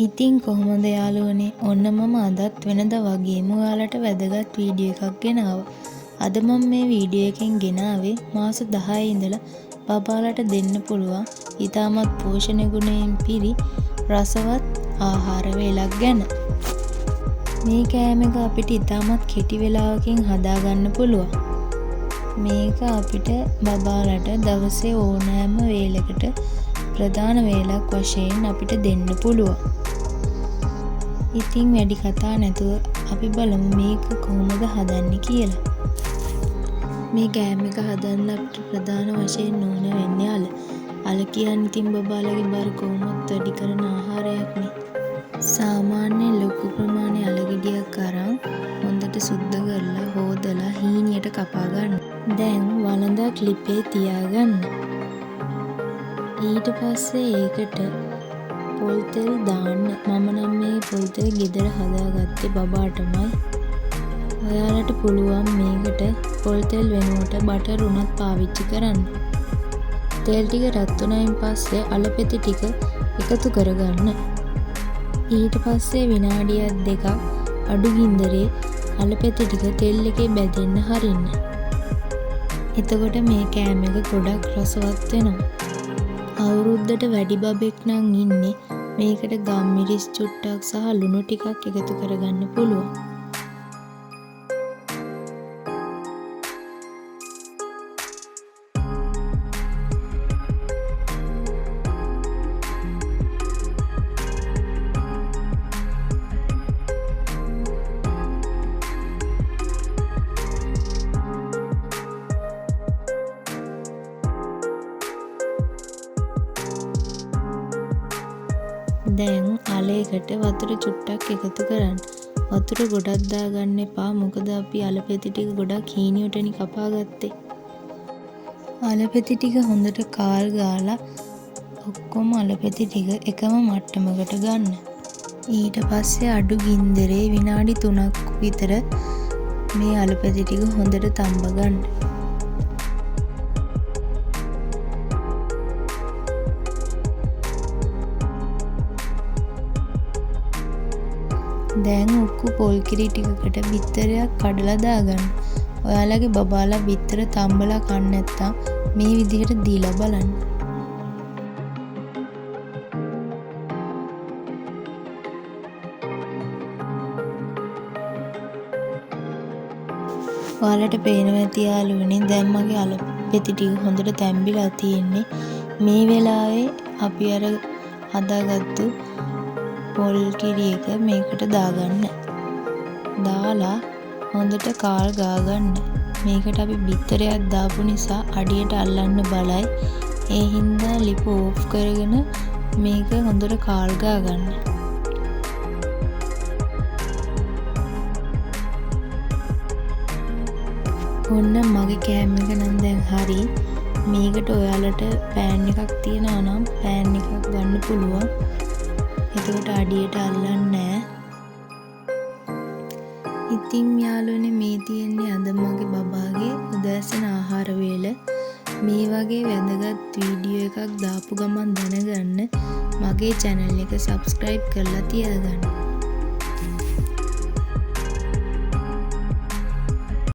ඉතින් කොහොමද යාළුවනේ? ඔන්න මම අදත් වෙනදා වගේම ඔයාලට වැදගත් වීඩියෝ එකක් ගෙනාවා. අද මම මේ වීඩියෝ එකෙන් ගෙනාවේ මාස 10 ඉඳලා බබාලට දෙන්න පුළුවන් ඉතාමත් පෝෂණ ගුණයෙන් පිරි රසවත් ආහාර වේලක් ගැන. මේ කෑම එක අපිට ඉතාමත් කෙටි වෙලාවකින් හදාගන්න පුළුවන්. මේක අපිට බබාලට දවසේ ඕනෑම වේලකට ප්‍රධාන වේලක් වශයෙන් අපිට දෙන්න පුළුවන්. ඉතින් වැඩි කතා නැතුව අපි බලමු මේක කොහොමද හදන්නේ කියලා. මේ කෑම එක හදන්න අපිට ප්‍රධාන වශයෙන් ඕන වෙන්නේ අල. අල කියන්නේ ඉතින් බබාලගේ බර කොහොමත් වැඩි කරන ආහාරයක්නේ. සාමාන්‍යයෙන් ලොකු ප්‍රමාණයේ අල ගෙඩියක් අරන් හොඳට සුද්ධ කරලා හොදලා හීනියට කපා ගන්න. දැන් වළඳක් ලිපේ තියාගන්න. ඊට පස්සේ ඒකට පොල් තෙල් දාන්න. මම නම් මේ පොල් තෙල් ගෙදර හදාගත්තේ බබාටමයි. ඔයාලට පුළුවන් මේකට පොල් තෙල් වෙනුවට බටර් උනත් පාවිච්චි කරන්න. තෙල් ටික රත් වුණායින් පස්සේ අලපෙති ටික එකතු කරගන්න. ඊට පස්සේ විනාඩියක් දෙකක් අඩු ගින්දරේ අලපෙති ටික තෙල් එකේ බැදෙන්න හරින්න. එතකොට මේ කෑම එක ගොඩක් රසවත් වෙනවා. අවුරුද්දට වැඩි බබෙක් නම් ඉන්නේ මේකට ගම්මිරිස් චුට්ටක් සහ ලුණු ටිකක් එකතු කරගන්න පුළුවන්. දැන් අලයකට වතුර චුට්ටක් එකතු කරන්න. වතුර ගොඩක් දාගන්න එපා. මොකද අපි අලපෙති ටික ගොඩක් හීනියටනේ කපා ගත්තේ. අලපෙති ටික හොඳට කාල් ගාලා ඔක්කොම අලපෙති ටික එකම මට්ටමකට ගන්න. ඊට පස්සේ අඩු ගින්දරේ විනාඩි 3ක් විතර මේ අලපෙති ටික හොඳට තම්බ ගන්න. දැන් උක්කු පොල් කිරි ටිකකට බිත්තරයක් කඩලා දාගන්න. ඔයාලගේ බබාලා බිත්තර තම්බලා කන්න නැත්තම් මේ විදිහට දීලා බලන්න. ඔයාලට පේනවා ඇති යාළුවනේ දැන් මගේ අලපෙති ටික හොඳට තැම්බිලා තියෙන්නේ. මේ වෙලාවේ අපි අර හදාගත්තු පොල් කිරි එක මේකට දාගන්න. දාලා හොඳට කාල් ගාගන්න. මේකට අපි බිත්තරයක් දාපු නිසා අඩියට අල්ලන්න බලයි. ඒ හින්දා ලිප ඕෆ් කරගෙන මේක හොඳට කාල් ගාගන්න. ඔන්න මගේ කෑම එක නම් දැන් හරි. මේකට ඔයාලට පෑන් එකක් තියනවා නම් පෑන් එකක් ගන්න පුළුවන්. එතකොට අඩියට අල්ලන්නේ නැහැ. ඉතින් යාළුවනේ මේ තියෙන්නේ අද මගේ බබාගේ උදෑසන ආහාර වේල. මේ වගේ වැදගත් වීඩියෝ එකක් දාපු ගමන් දැනගන්න මගේ channel එක subscribe කරලා තියාගන්න.